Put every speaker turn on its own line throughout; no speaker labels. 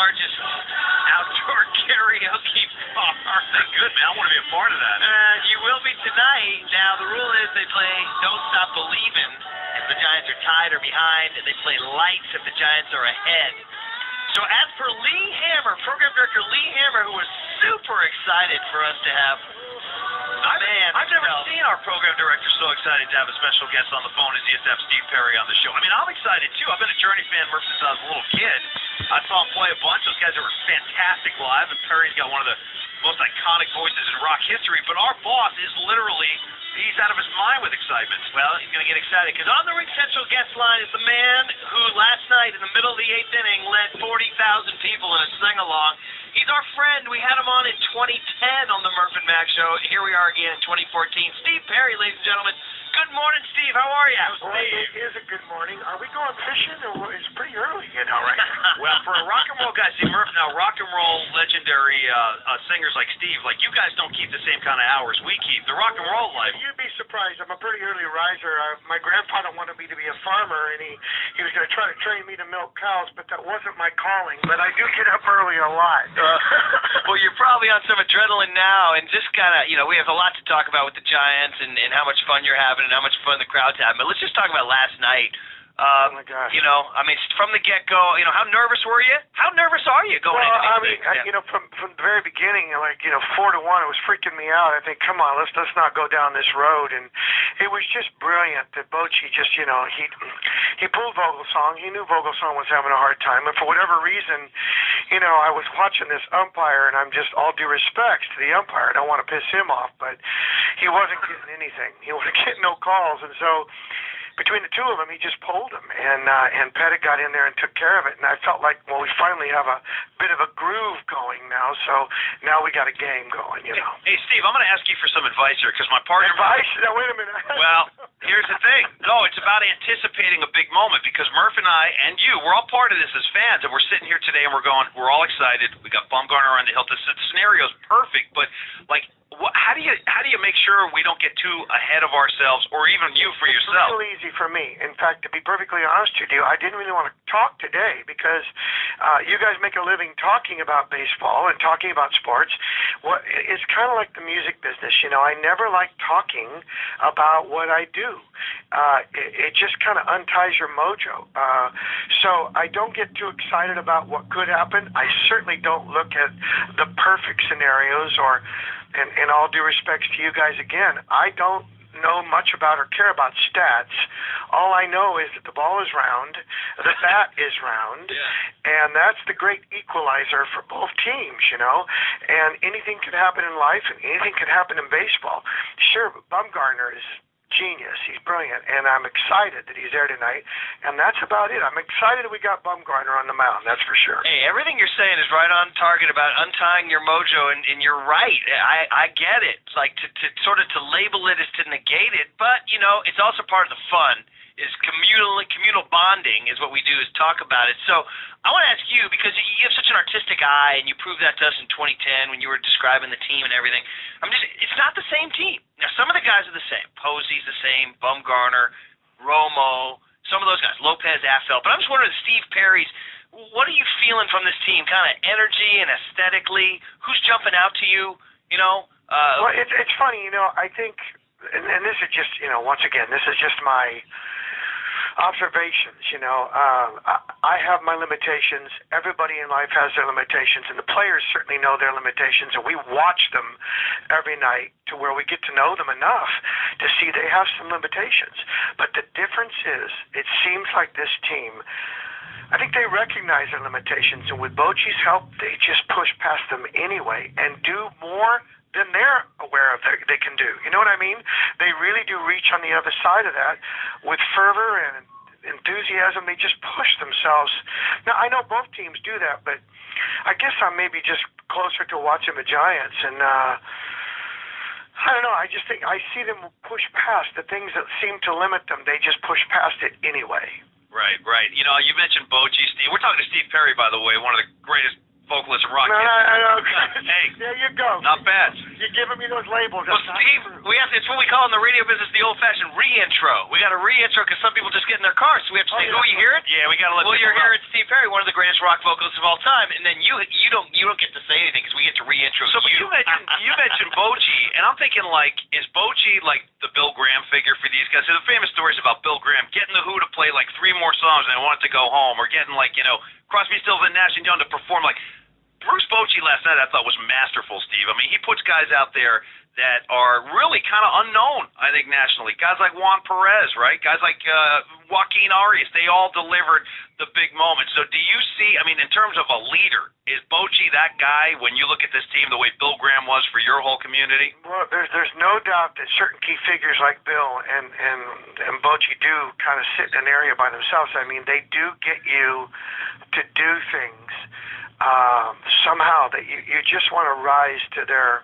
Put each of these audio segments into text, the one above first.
largest outdoor karaoke bar.
Good, man. I want to be a part of that.
You will be tonight. Now, the rule is they play Don't Stop Believin' if the Giants are tied or behind, and they play Lights if the Giants are ahead. So as for Lee Hammer, Program Director Lee Hammer, who was super excited for us to have
I've never seen our program director so excited to have a special guest on the phone as he is to have Steve Perry on the show. I mean, I'm excited, too. I've been a Journey fan since I was a little kid. I saw him play a bunch. Those guys are fantastic live, and Perry's got one of the most iconic voices in rock history. But our boss is literally, he's out of his mind with excitement.
Well, he's going to get excited because on the Ring Central guest line is the man who last night in the middle of the 8th inning led 40,000 people in a sing-along. He's our friend. We had him on in 2010 on the Murph and Mac Show. Here we are again in 2014. Steve Perry, ladies and gentlemen. Good morning, Steve. How are you?
Well, it is a good morning. Are we going fishing? Or it's pretty early, right?
Well, for a rock and roll guy, see, Murph, now rock and roll legendary singers like Steve, like you guys don't keep the same kind of hours we keep. The rock and roll life.
You'd be surprised. I'm a pretty early riser. My grandfather wanted me to be a farmer, and he was going to try to train me to milk cows, but that wasn't my calling. But I do get up early a lot.
Well, you're probably on some adrenaline now, and just kind of, we have a lot to talk about with the Giants and how much fun you're having and how much fun the crowd's having. But let's just talk about last night.
Oh, my gosh.
From the get-go, how nervous were you? How nervous are you going into these things?
From the very beginning, 4-1, it was freaking me out. I think, come on, let's not go down this road. And it was just brilliant that Bochy just, he pulled Vogelsong. He knew Vogelsong was having a hard time. And for whatever reason, I was watching this umpire, and I'm just, all due respect to the umpire, I don't want to piss him off, but he wasn't getting anything. He wasn't getting no calls. And so between the two of them, he just pulled him, and Pettit got in there and took care of it. And I felt like, well, we finally have a bit of a groove going now. So now we got a game going,
Hey, Steve, I'm going to ask you for some advice here because my partner.
Advice? Now wait a minute.
Well, here's the thing. No, it's about anticipating a big moment because Murph and I and you, we're all part of this as fans, and we're sitting here today and we're all excited. We got Bumgarner on the hill. The scenario's perfect, but like. How do you make sure we don't get too ahead of ourselves, or even you for yourself?
It's real easy for me. In fact, to be perfectly honest with you, I didn't really want to talk today because you guys make a living talking about baseball and talking about sports. It's kind of like the music business. I never like talking about what I do. It just kind of unties your mojo. So I don't get too excited about what could happen. I certainly don't look at the perfect scenarios and all due respects to you guys again, I don't know much about or care about stats. All I know is that the ball is round, the bat is round, and that's the great equalizer for both teams, and anything can happen in life and anything can happen in baseball. Sure, but Bumgarner is genius. He's brilliant, and I'm excited that he's there tonight, and that's about it. I'm excited that we got Bumgarner on the mound, that's for sure.
Hey, everything you're saying is right on target about untying your mojo, and you're right. I get it. It's like to label it is to negate it, but, it's also part of the fun. Is communal bonding is what we do, is talk about it. So I want to ask you, because you have such an artistic eye, and you proved that to us in 2010 when you were describing the team and everything. It's not the same team. Now, some of the guys are the same. Posey's the same, Bumgarner, Romo, some of those guys, Lopez, Affel. But I'm just wondering, Steve Perry's, what are you feeling from this team, kind of energy and aesthetically? Who's jumping out to you,
Well, it's funny, I think, and this is just, once again, this is just my observations. I have my limitations. Everybody in life has their limitations, and the players certainly know their limitations, and we watch them every night to where we get to know them enough to see they have some limitations. But the difference is, it seems like this team, I think they recognize their limitations, and with Bochy's help, they just push past them anyway and do more than they're aware of they can do. You know what I mean? They really do reach on the other side of that with fervor and enthusiasm. They just push themselves. Now, I know both teams do that, but I guess I'm maybe just closer to watching the Giants, and I don't know. I just think I see them push past the things that seem to limit them. They just push past it anyway.
Right. You mentioned Bochy, Steve. We're talking to Steve Perry, by the way, one of the greatest vocalist and rock
No,
kid.
I know.
Hey,
there you go.
not bad.
You're giving me those labels.
Well, Steve, it's what we call in the radio business the old-fashioned re-intro. We got a re-intro because some people just get in their cars, so we have to say, "Who you hear it?"
Yeah, we got to let.
Well,
people
you're
know.
here at Steve Perry, one of the greatest rock vocalists of all time, and then you don't get to say anything because we get to re-intro.
So, but you mentioned Bochy, and I'm thinking like, is Bochy like the Bill Graham figure for these guys? So the famous stories about Bill Graham getting the Who to play like 3 more songs and they wanted to go home, or getting like Crosby, Stills, and Nash and Young to perform like. Bruce Bochy last night I thought was masterful, Steve. I mean, he puts guys out there that are really kind of unknown, I think, nationally. Guys like Juan Perez, right? Guys like Joaquin Arias. They all delivered the big moment. So do you see, I mean, in terms of a leader, is Bochy that guy when you look at this team the way Bill Graham was for your whole community?
Well, there's no doubt that certain key figures like Bill and Bochy do kind of sit in an area by themselves. I mean, they do get you to do things somehow that you just want to rise to their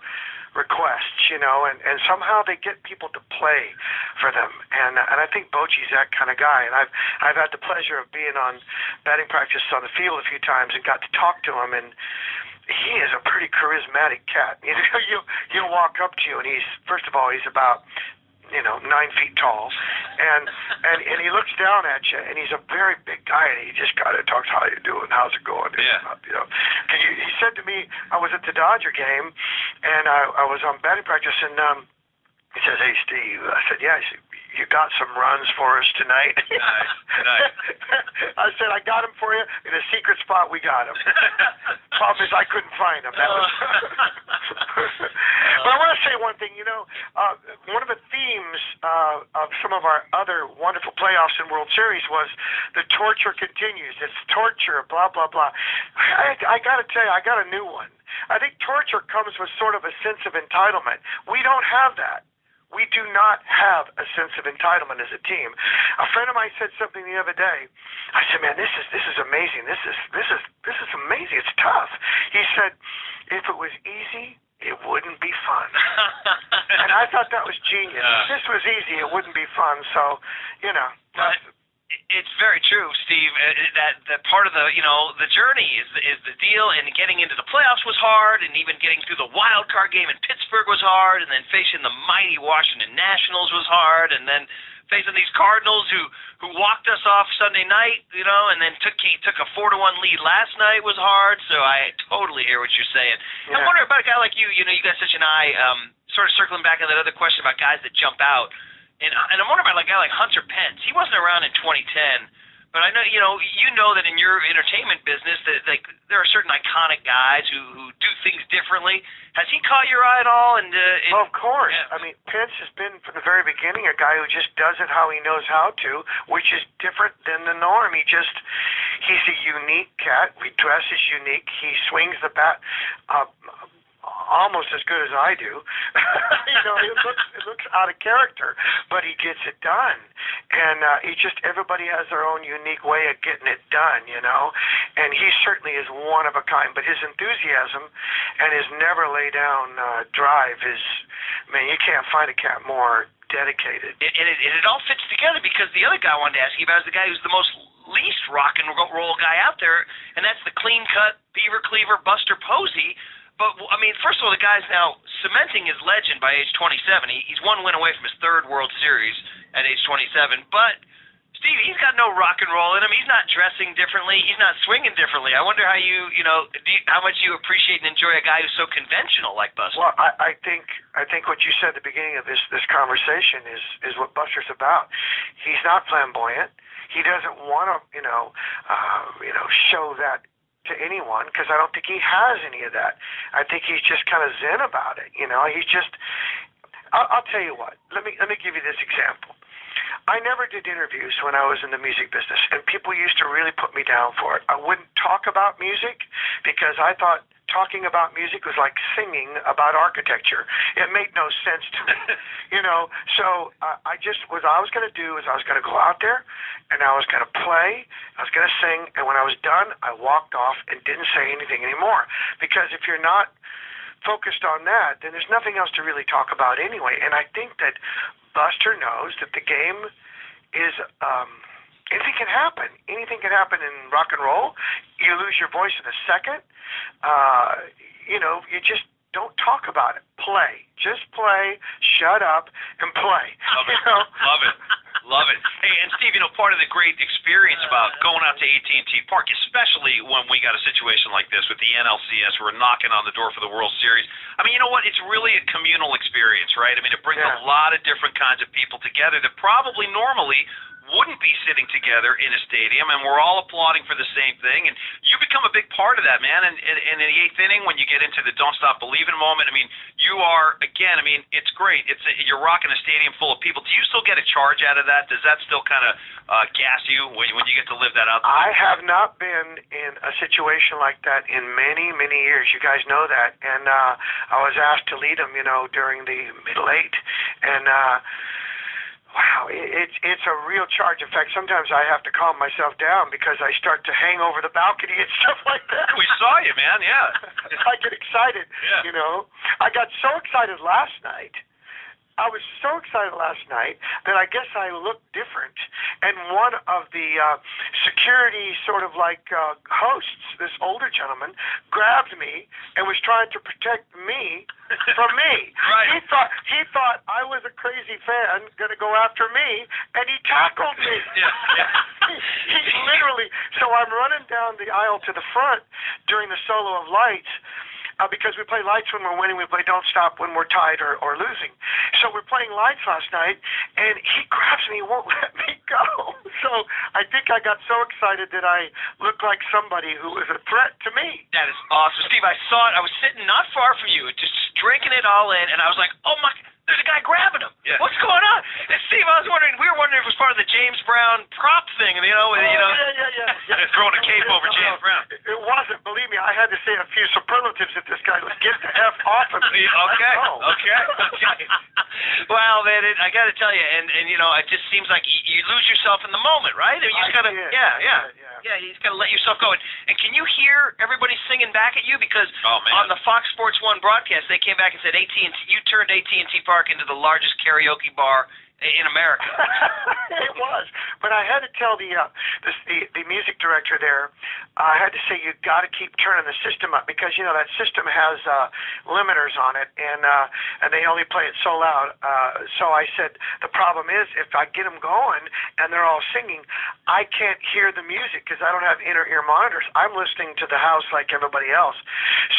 requests, and somehow they get people to play for them. And I think Bochy's that kind of guy. And I've had the pleasure of being on batting practice on the field a few times and got to talk to him, and he is a pretty charismatic cat. You'll walk up to you, and first of all, he's about 9 feet tall, and he looks down at you, and he's a very big guy, and he just kind of talks, "How you doing? How's it going?"
Yeah.
He said to me, I was at the Dodger game, and I was on batting practice, and he says, "Hey, Steve," I said, "Yeah." He said, "You got some runs for us tonight?"
Nice.
I said, "I got him for you in a secret spot. We got him." Problem is, I couldn't find him. That was. But I want to say one thing. One of the themes of some of our other wonderful playoffs and World Series was the torture continues. It's torture, blah blah blah. I got to tell you, I got a new one. I think torture comes with sort of a sense of entitlement. We don't have that. We do not have a sense of entitlement as a team. A friend of mine said something the other day. I said, "Man, this is amazing. This is amazing. It's tough." He said, "If it was easy, it wouldn't be fun." And I thought that was genius. If this was easy, it wouldn't be fun. So,
It's very true, Steve. That part of the journey is the deal, and getting into the playoffs was hard, and even getting through the wild card game in Pittsburgh was hard, and then facing the mighty Washington Nationals was hard, and then facing these Cardinals who walked us off Sunday night, and then took a 4-1 lead last night was hard. So I totally hear what you're saying. Yeah. I'm wondering about a guy like you. You got such an eye. Sort of circling back on that other question about guys that jump out. And I'm wondering about a guy like Hunter Pence. He wasn't around in 2010, but I know you know that in your entertainment business that there are certain iconic guys who do things differently. Has he caught your eye at all?
Well, of course.
Yeah.
I mean, Pence has been from the very beginning a guy who just does it how he knows how to, which is different than the norm. He's a unique cat. He dresses unique. He swings the bat almost as good as I do. It looks out of character, but he gets it done. And everybody has their own unique way of getting it done, and he certainly is one of a kind. But his enthusiasm and his never lay down drive is, man, you can't find a cat more dedicated.
And it all fits together, because the other guy I wanted to ask you about is the guy who's the most least rock and roll guy out there, and that's the clean-cut, beaver cleaver Buster Posey. But, I mean, first of all, the guy's now cementing his legend by age 27. He's one win away from his 3rd World Series at age 27. But, Steve, he's got no rock and roll in him. He's not dressing differently. He's not swinging differently. I wonder how how much you appreciate and enjoy a guy who's so conventional like Buster.
Well, I think what you said at the beginning of this conversation is what Buster's about. He's not flamboyant. He doesn't want to, show that to anyone, because I don't think he has any of that. I think he's just kind of zen about it. He's just. I'll tell you what. Let me give you this example. I never did interviews when I was in the music business, and people used to really put me down for it. I wouldn't talk about music because I thought talking about music was like singing about architecture. It made no sense to me, So what I was going to do is I was going to go out there, and I was going to play, I was going to sing, and when I was done, I walked off and didn't say anything anymore. Because if you're not focused on that, then there's nothing else to really talk about anyway. And I think that Buster knows that the game is anything can happen. Anything can happen in rock and roll. You lose your voice in a second. You just don't talk about it. Play. Just play, shut up, and play.
Love it. Love it. Hey, and Steve, part of the great experience about going out to AT&T Park, especially when we got a situation like this with the NLCS, we're knocking on the door for the World Series. I mean, you know what? It's really a communal experience, right? I mean, it brings a lot of different kinds of people together that probably normally wouldn't be sitting together in a stadium, and we're all applauding for the same thing, and you become a big part of that, man. And in the eighth inning, when you get into the don't stop believing moment, I mean, you are, again, I mean, it's great. You're rocking a stadium full of people. Do you still get a charge out of that? Does that still kind of gas you when you get to live that out?
I have not been in a situation like that in many, many years. You guys know that. And I was asked to lead them, during the middle eight. And wow, it's a real charge. In fact, sometimes I have to calm myself down because I start to hang over the balcony and stuff like that.
We saw you, man, yeah.
I get excited, I got so excited last night. I was so excited last night that I guess I looked different. And one of the security sort of like hosts, this older gentleman, grabbed me and was trying to protect me from me.
Right.
He thought I was a crazy fan going to go after me, and he tackled me.
Yeah.
He literally. So I'm running down the aisle to the front during the solo of lights. Because we play lights when we're winning, we play don't stop when we're tied or losing. So we're playing lights last night, and he grabs me and won't let me go. So I think I got so excited that I looked like somebody who was a threat to me.
That is awesome. Steve, I saw it. I was sitting not far from you, just drinking it all in, and I was like, oh my, there's a guy grabbing him. Yeah. What's going on? And Steve, we were wondering if it was part of the James Brown prop thing,
Yeah.
Throwing a cape over James Brown.
It wasn't. Believe me, I had to say a few superlatives that this guy would get the F off of me.
Okay. Well, man, I got to tell you, and it just seems like you lose yourself in the moment, right? I mean, you just got to, yeah, you just got to let yourself go. And can you hear everybody singing back at you? Because on the Fox Sports 1 broadcast, they came back and said you turned AT&T Park into the largest karaoke bar in America.
It was, but I had to tell the music director there. I had to say you got to keep turning the system up because that system has limiters on it, and they only play it so loud. So I said the problem is if I get them going and they're all singing, I can't hear the music because I don't have inner ear monitors. I'm listening to the house like everybody else.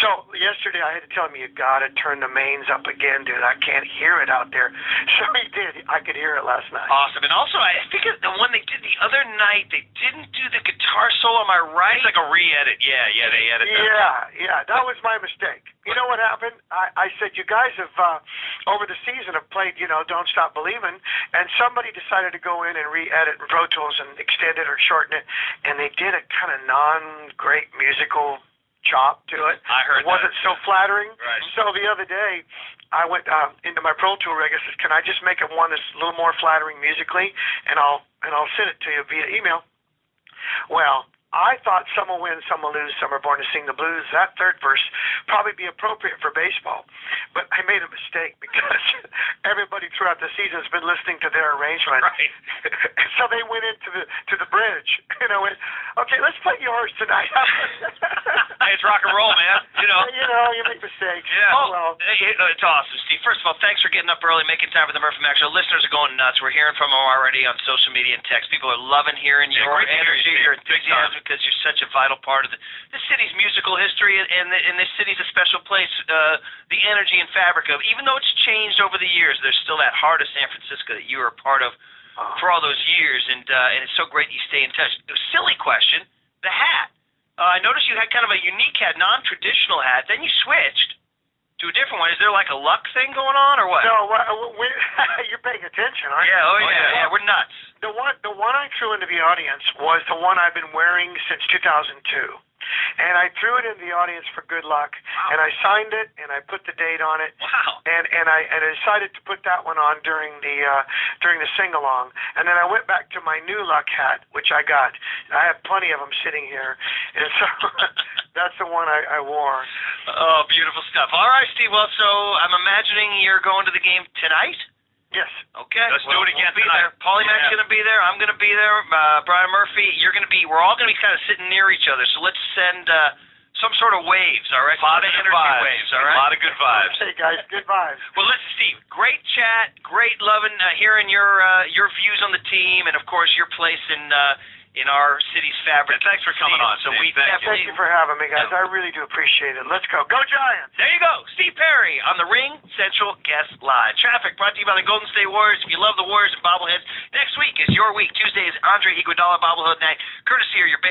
So yesterday I had to tell him you got to turn the mains up again, dude. I can't hear it out there. So he did. I could hear it last night.
Awesome. And also, I think the one they did the other night, they didn't do the guitar solo. Am I right? It's like a re-edit. Yeah, they edited that.
Yeah. That was my mistake. You know what happened? I said, you guys have, over the season, have played, Don't Stop Believin', and somebody decided to go in and re-edit Pro Tools and extend it or shorten it, and they did a kind of non-great musical chop to it.
I heard
it wasn't so flattering.
Right.
So the other day, I went into my Pro Tool rig. I said, "Can I just make it one that's a little more flattering musically, and I'll send it to you via email." Well, I thought some will win, some will lose, some are born to sing the blues. That third verse probably be appropriate for baseball, but I made a mistake because everybody throughout the season has been listening to their arrangement.
Right.
So they went into the bridge, and I went, "Okay, let's play yours tonight."
Hey, it's rock and roll, man.
You make mistakes.
Yeah.
Oh, well.
It's awesome, Steve. First of all, thanks for getting up early, making time for the Murphy Mac Show. Listeners are going nuts. We're hearing from them already on social media and text. People are loving hearing your energy, your enthusiasm, because you're such a vital part of the city's musical history, and this city's a special place. The energy and fabric of, even though it's changed over the years, there's still that heart of San Francisco that you were a part of for all those years, and it's so great you stay in touch. Silly question, the hat. I noticed you had kind of a unique hat, non-traditional hat. Then you switched to a different one. Is there like a luck thing going on, or what?
No, you're paying attention, aren't you?
Yeah, we're nuts.
The one I threw into the audience was the one I've been wearing since 2002. And I threw it in the audience for good luck, and I signed it, and I put the date on it.
Wow!
And I decided to put that one on during the sing along, and then I went back to my new luck hat, which I got. I have plenty of them sitting here, and so that's the one I wore.
Oh, beautiful stuff. All right, Steve. Well, so I'm imagining you're going to the game tonight.
Yes.
Okay.
Let's do it again
we'll be
tonight.
there. Paulie Mac's going to be there. I'm going to be there. Brian Murphy, you're going to be. We're all going to be kind of sitting near each other. So let's send some sort of waves, all right?
Positive
energy
vibes.
waves, all right?
A lot of good vibes.
Hey, guys, good vibes.
Well, listen, Steve, great chat, great loving hearing your views on the team, and of course your place in our city's fabric.
And thanks for coming on,
So
Steve.
we
Thank
Thank you for having me, guys. I really do appreciate it. Let's go. Go Giants!
There you go, Steve Perry on the Ring Central Guest Line. Traffic brought to you by the Golden State Warriors. If you love the Warriors and bobbleheads, next week is your week. Tuesday is Andre Iguodala bobblehead night, courtesy of your